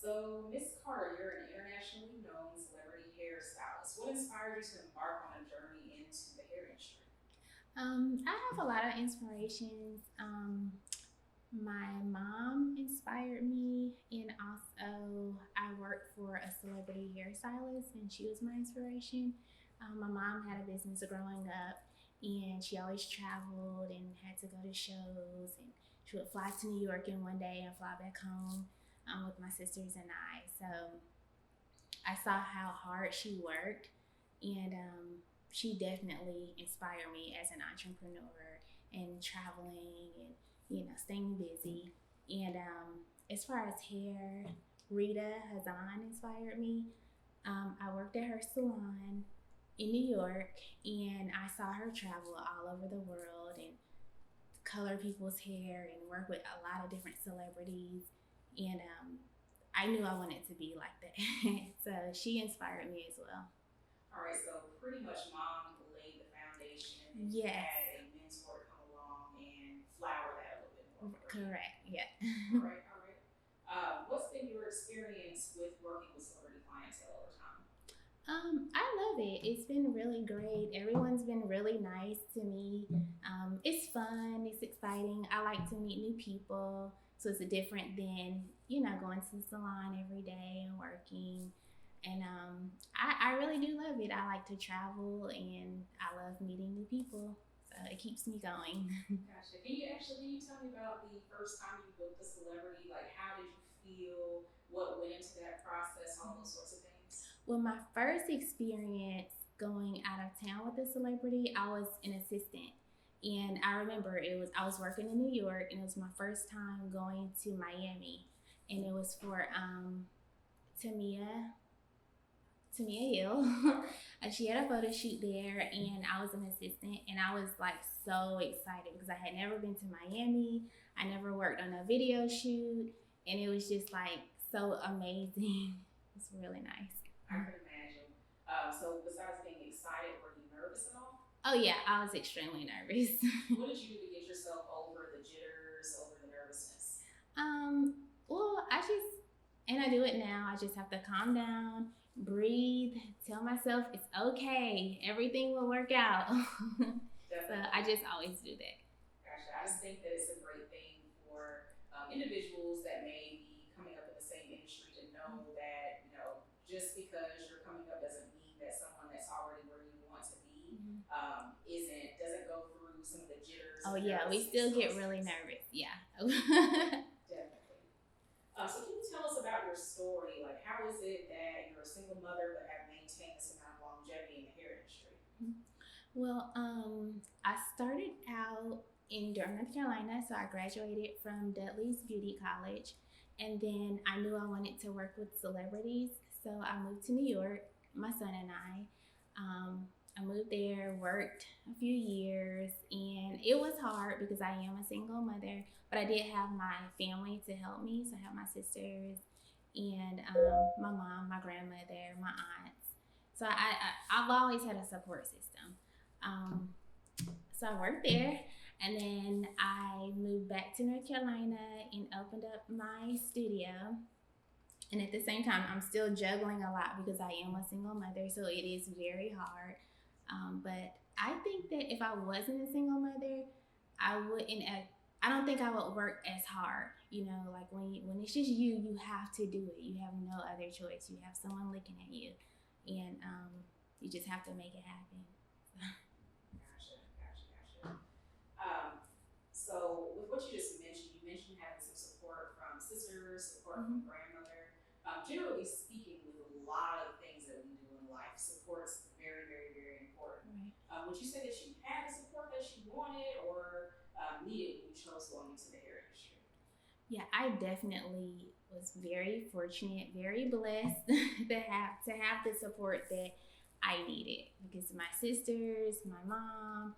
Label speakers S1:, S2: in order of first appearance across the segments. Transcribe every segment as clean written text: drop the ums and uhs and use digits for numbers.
S1: So, Miss Carter, you're an internationally known celebrity hairstylist. What inspired you to embark on a journey into the hair industry?
S2: I have a lot of inspirations. My mom inspired me, and also I worked for a celebrity hairstylist, and she was my inspiration. My mom had a business growing up, and she always traveled and had to go to shows, and she would fly to New York in one day and fly back home with my sisters and I. So I saw how hard she worked, and she definitely inspired me as an entrepreneur and traveling and staying busy. And as far as hair, Rita Hazan inspired me. I worked at her salon in New York, and I saw her travel all over the world and color people's hair and work with a lot of different celebrities. And I knew I wanted to be like that. So she inspired me as well.
S1: All right, so pretty much mom laid the foundation and then you
S2: Yes.
S1: had a mentor come along and flower that a little bit more for you.
S2: Correct. Yeah.
S1: All right, all right. What's been your experience with working with celebrity clientele over time?
S2: I love it. It's been really great. Everyone's been really nice to me. It's fun. It's exciting. I like to meet new people. So it's different than, going to the salon every day and working. And I really do love it. I like to travel and I love meeting new people. So it keeps me going.
S1: Gotcha. Can you tell me about the first time you booked a celebrity? Like, how did you feel? What went into that process? All those sorts of things.
S2: Well, my first experience going out of town with a celebrity, I was an assistant. And I remember I was working in New York, and it was my first time going to Miami, and it was for Tamia Tamia Hill. She had a photo shoot there, and I was an assistant, and I was like so excited because I had never been to Miami. I never worked on a video shoot, and it was just like so amazing. It's really nice.
S1: I can imagine. So, besides being excited, were you nervous at all?
S2: Oh yeah, I was extremely nervous.
S1: What did you do to get yourself over the jitters, over the nervousness?
S2: Well, and I do it now. I just have to calm down, breathe, tell myself it's okay. Everything will work out. So I just always do that.
S1: Gotcha. I just think that it's a great thing for individuals that may be coming up in the same industry to know that, just because you're coming up doesn't mean that someone that's already where you want to be doesn't go through some of the jitters.
S2: Oh yeah, we still get really nervous. Yeah.
S1: Definitely. So can you tell us about your story? Like, how is it that you're a single mother but have maintained this amount of longevity in the hair industry?
S2: Well, I started out in Durham, North Carolina, so I graduated from Dudley's Beauty College, and then I knew I wanted to work with celebrities, so I moved to New York. My son and I moved there, worked a few years, and it was hard because I am a single mother, but I did have my family to help me. So I have my sisters and my mom, my grandmother, my aunts. So I've always had a support system. Um, so I worked there, and then I moved back to North Carolina and opened up my studio. And at the same time, I'm still juggling a lot because I am a single mother, so it is very hard. But I think that if I wasn't a single mother, I wouldn't. I don't think I would work as hard. Like when it's just you, you have to do it. You have no other choice. You have someone looking at you, and you just have to make it happen.
S1: Gotcha. So with what you mentioned having some support from sisters, support from grandmother. Generally speaking, with a lot of things that we do in life, support's very, very, very important.
S2: Right.
S1: Would you say that you had the support that you wanted or needed when you chose going into the hair industry?
S2: Yeah, I definitely was very fortunate, very blessed to have the support that I needed because my sisters, my mom,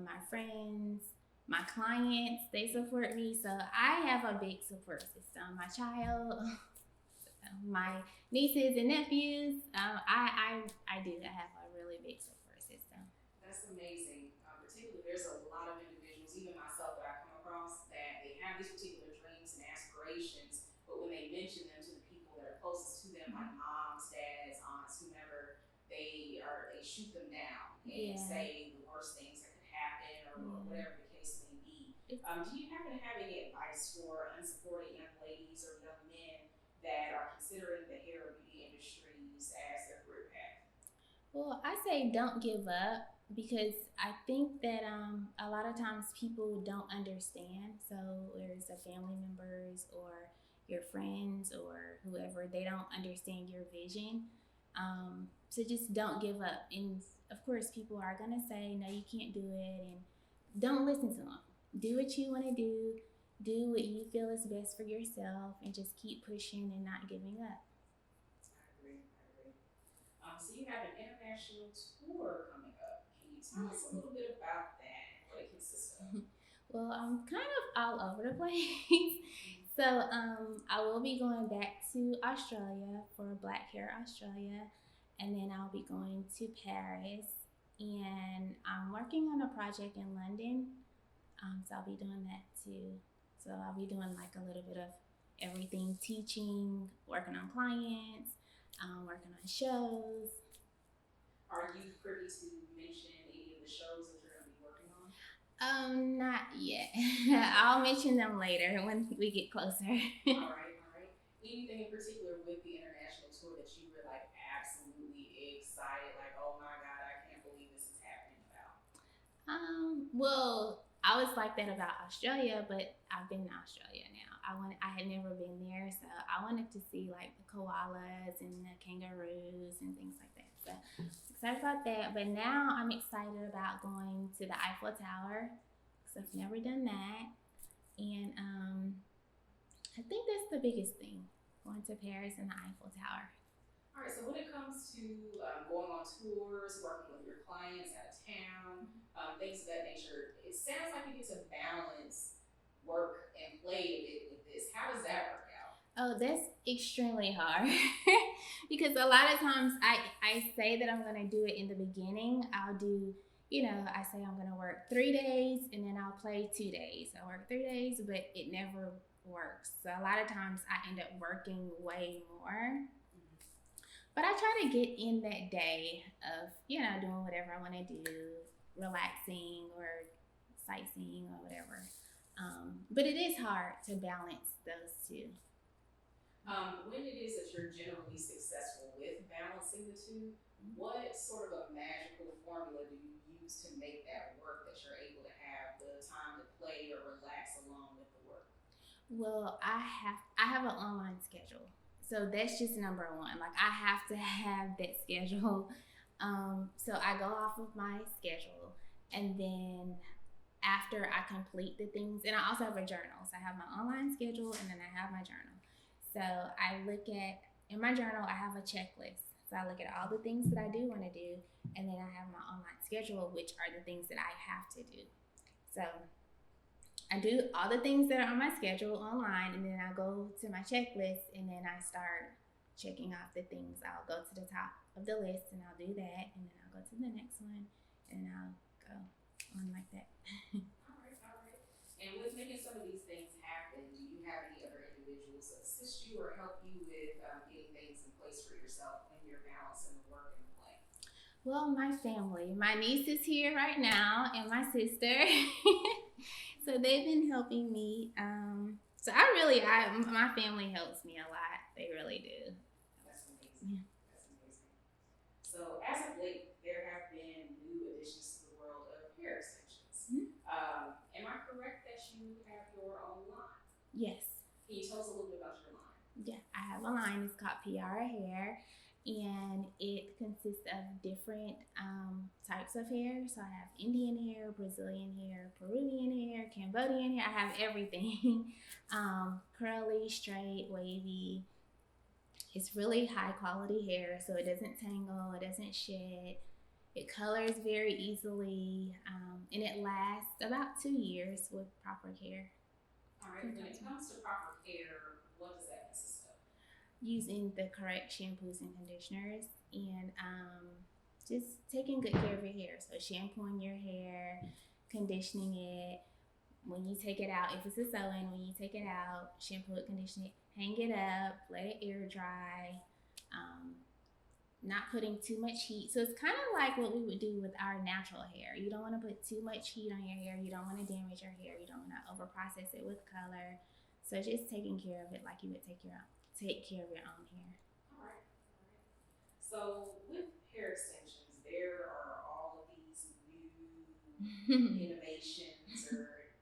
S2: my friends, my clients, they support me. So I have a big support system. My child, my nieces and nephews, I do. I have a really big support system.
S1: That's amazing. Particularly, there's a lot of individuals, even myself, that I come across that they have these particular dreams and aspirations, but when they mention them to the and
S2: Yeah.
S1: say the worst things that could happen or whatever the case may be. Do you happen to have any advice for unsupported young ladies or young men that are considering the hair or beauty industries as their career path?
S2: Well, I say don't give up because I think that a lot of times people don't understand. So there's a family members or your friends or whoever, they don't understand your vision. So just don't give up. And of course, people are gonna say no, you can't do it, and don't listen to them. Do what you want to do. Do what you feel is best for yourself, and just keep pushing and not giving up.
S1: I agree. I agree. So you have an international tour coming up. Can you tell us a little bit about that and what it consists of?
S2: Well, I'm kind of all over the place. So I will be going back to Australia for Black Hair Australia, and then I'll be going to Paris, and I'm working on a project in London. So I'll be doing that too. So I'll be doing like a little bit of everything: teaching, working on clients, working on shows.
S1: Are you privy to mention any of the shows that you're going to be working on?
S2: Not yet. I'll mention them later when we get closer.
S1: All right, all right. Anything in particular with the international tour that you were like absolutely excited, like, oh my God, I can't believe this is happening about?
S2: Well, I was like that about Australia, but I've been to Australia now. I had never been there, so I wanted to see like the koalas and the kangaroos and things like that. So excited about that. But now I'm excited about going to the Eiffel Tower because I've never done that, and I think that's the biggest thing: going to Paris and the Eiffel Tower.
S1: All right, so when it comes to going on tours, working with your clients out of town, things of that nature, it sounds like you get to balance work and play a bit with this. How does that work out?
S2: Oh, that's extremely hard because a lot of times I say that I'm going to do it in the beginning. I'll do, I say I'm going to work 3 days and then I'll play 2 days. I work 3 days, but it never works. So a lot of times I end up working way more. But I try to get in that day of, doing whatever I want to do, relaxing or sightseeing or whatever. But it is hard to balance those two.
S1: When it is that you're generally successful with balancing the two, what sort of a magical formula do you use to make that work, that you're able to have the time to play or relax along with the work?
S2: Well, I have an online schedule. So that's just number one. Like I have to have that schedule. So I go off of my schedule, and then after I complete the things, and I also have a journal. So I have my online schedule, and then I have my journal. So I look at, in my journal, I have a checklist. So I look at all the things that I do want to do, and then I have my online schedule, which are the things that I have to do. So I do all the things that are on my schedule online, and then I go to my checklist, and then I start checking off the things. I'll go to the top of the list, and I'll do that, and then I'll go to the next one, and I'll go on like that.
S1: All right, all right. And with making some of these things happen, do you have any other individuals that assist you or help you with getting things in place for yourself when you're balancing the work and the play?
S2: Well, my family. My niece is here right now, and my sister. So they've been helping me. So my family helps me a lot. They really do.
S1: That's amazing. That's amazing. So as of late, there have been new additions to the world of hair extensions. Am I correct that you have your own line?
S2: Yes.
S1: Can you tell us a little bit about your line?
S2: Yeah, I have a line. It's called Piara Hair, and it consists of different types of hair. So I have Indian hair, Brazilian hair, Peruvian hair, Cambodian hair. I have everything. Curly, straight, wavy. It's really high quality hair, so it doesn't tangle, it doesn't shed. It colors very easily, and it lasts about 2 years with proper care.
S1: All right, when it comes to proper care, what does that consist of?
S2: Using the correct shampoos and conditioners, and just taking good care of your hair. So shampooing your hair, conditioning it. When you take it out, if it's a sew-in, when you take it out, shampoo it, condition it, hang it up, let it air dry, not putting too much heat. So it's kind of like what we would do with our natural hair. You don't want to put too much heat on your hair. You don't want to damage your hair. You don't want to overprocess it with color. So just taking care of it like you would take care of your own hair.
S1: All right. All right. So with hair extensions, there are all of these new innovations or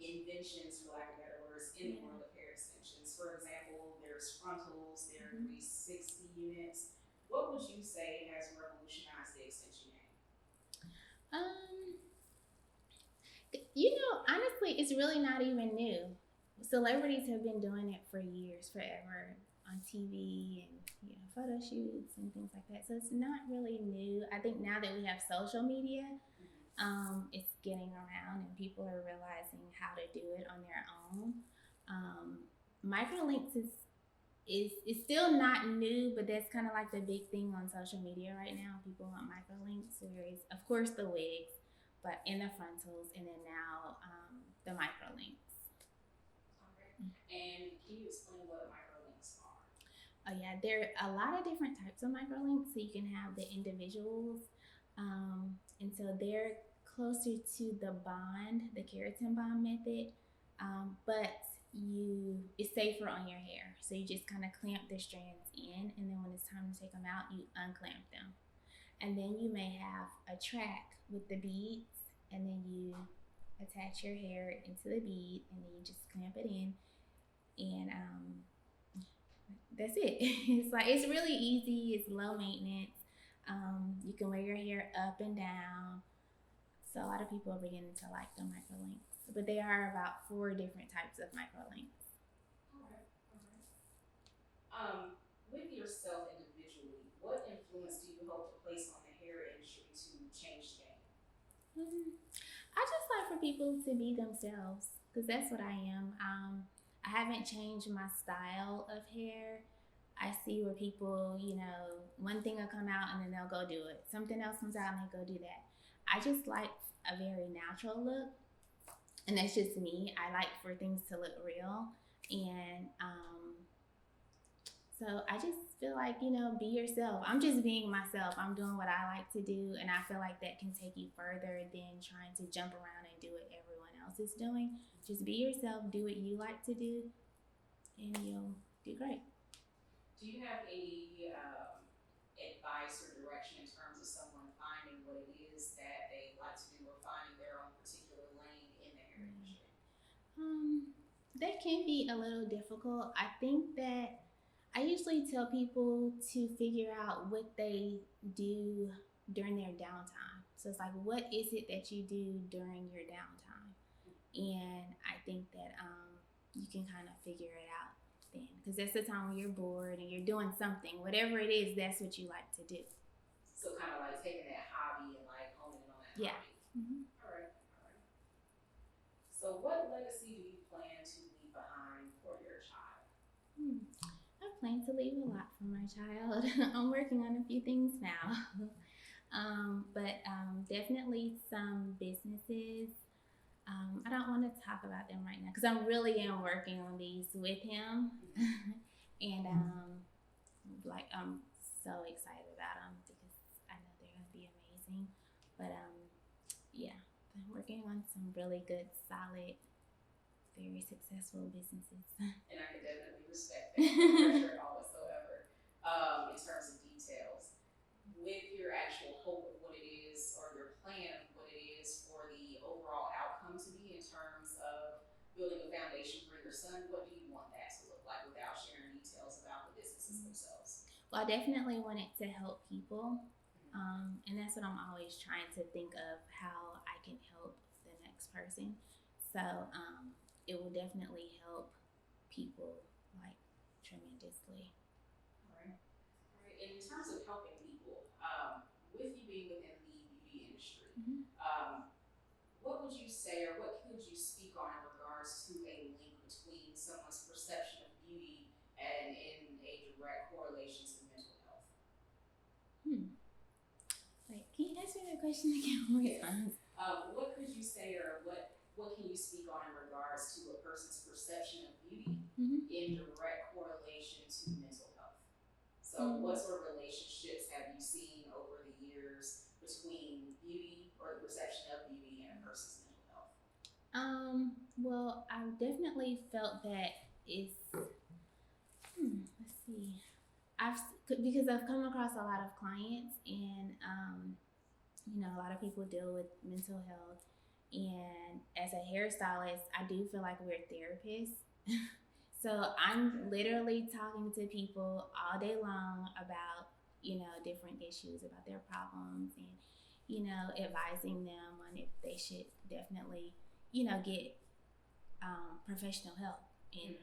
S1: inventions, for lack of better words, in the world of hair extensions. For example, there's frontals, there are 360 units. What would you say has revolutionized the extension game?
S2: Um, honestly, it's really not even new. Celebrities have been doing it for years, forever, on TV and photo shoots and things like that. So it's not really new. I think now that we have social media, it's getting around and people are realizing how to do it on their own. Microlinks is still not new, but that's kind of like the big thing on social media right now. People want microlinks, where it's of course the wigs, but in the frontals, and then now the microlinks.
S1: Okay. And can you explain what microlinks are?
S2: Oh yeah, there are a lot of different types of microlinks. So you can have the individuals, and so they're closer to the bond, the keratin bond method, but it's safer on your hair. So you just kind of clamp the strands in, and then when it's time to take them out, you unclamp them. And then you may have a track with the beads, and then you attach your hair into the bead, and then you just clamp it in, and that's it. It's really easy. It's low maintenance. You can wear your hair up and down. So a lot of people are beginning to like the microlinks, but there are about 4 different types of microlinks.
S1: All right. With yourself individually, what influence do you hope to place on the hair industry to change the game?
S2: I just like for people to be themselves, because that's what I am. I haven't changed my style of hair. I see where people, one thing will come out and then they'll go do it. Something else comes out and they go do that. I just like a very natural look, and that's just me. I like for things to look real, and so I just feel like, be yourself. I'm just being myself. I'm doing what I like to do, and I feel like that can take you further than trying to jump around and do what everyone else is doing. Just be yourself, do what you like to do, and you'll do great.
S1: Do you have any advice or direction in terms of someone finding what it is that they like to do or finding their own particular lane in the hair industry?
S2: That can be a little difficult. I think that I usually tell people to figure out what they do during their downtime. So it's like, what is it that you do during your downtime? And I think that you can kind of figure it out then, because that's the time when you're bored and you're doing something, whatever it is, that's what you like to do.
S1: So kind of like taking that hobby and like honing on that hobby. All right. So what legacy do you plan to leave behind for your child?
S2: I plan to leave a lot for my child. I'm working on a few things now. But definitely some businesses. I don't want to talk about them right now because I really am working on these with him, and I'm so excited about them because I know they're gonna be amazing. But yeah, I'm working on some really good, solid, very successful businesses.
S1: And I can definitely respect that. No pressure at all whatsoever. In terms of details, with your actual hope of what it is or your plan of what it is for the overall outcome to be in terms of building a foundation for your son, what do you want that to look like without sharing details about the businesses themselves?
S2: Well, I definitely want it to help people. And that's what I'm always trying to think of, how I can help the next person. So it will definitely help people like tremendously.
S1: All right. And in terms of helping people, with you being within the beauty industry, what would you say or what could you speak on in regards to a link between someone's perception of beauty and in a direct correlation to mental health?
S2: Wait, can you ask me that question again one more time?
S1: What could you say or what can you speak on in regards to a person's perception of beauty in direct correlation to mental health? So what sort of relationships have you seen over the years between beauty or the perception of beauty and a person's mental health?
S2: Well, I've definitely felt that it's, let's see. Because I've come across a lot of clients, and a lot of people deal with mental health, and as a hairstylist, I do feel like we're therapists. So I'm literally talking to people all day long about different issues, about their problems, and advising them on if they should definitely get professional help. And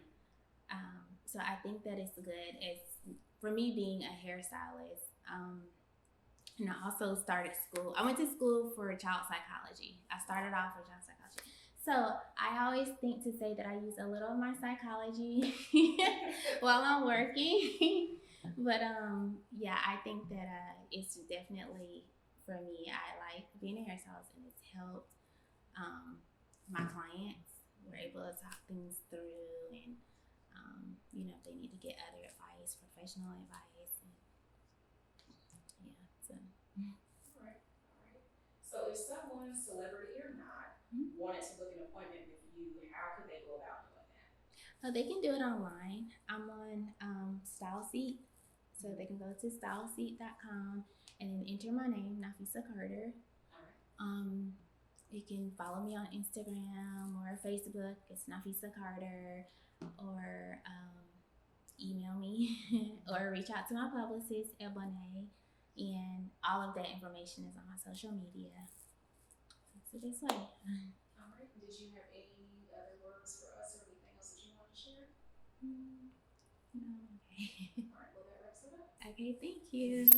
S2: so I think that it's good. It's for me being a hairstylist. And I also started school. I went to school for child psychology. I started off with child psychology. So I always think to say that I use a little of my psychology while I'm working. But yeah, I think that it's definitely, for me, I like being a hairstylist, and it's helped my clients. We're able to talk things through, and if they need to get other advice, professional advice, and yeah, so.
S1: All right. So if someone, celebrity or not, wanted to book an appointment with you, how could they go about doing that?
S2: They can do it online. I'm on StyleSeat, so they can go to styleseat.com and then enter my name, Nafisah Carter.
S1: All right.
S2: You can follow me on Instagram or Facebook. It's Nafisah Carter, or email me or reach out to my publicist, Ebony, and all of that information is on my social media. That's the best way.
S1: All right. Did you have any other words for us or anything else that you want to share?
S2: No. Okay.
S1: All right. Well, that wraps it up.
S2: Okay, thank you.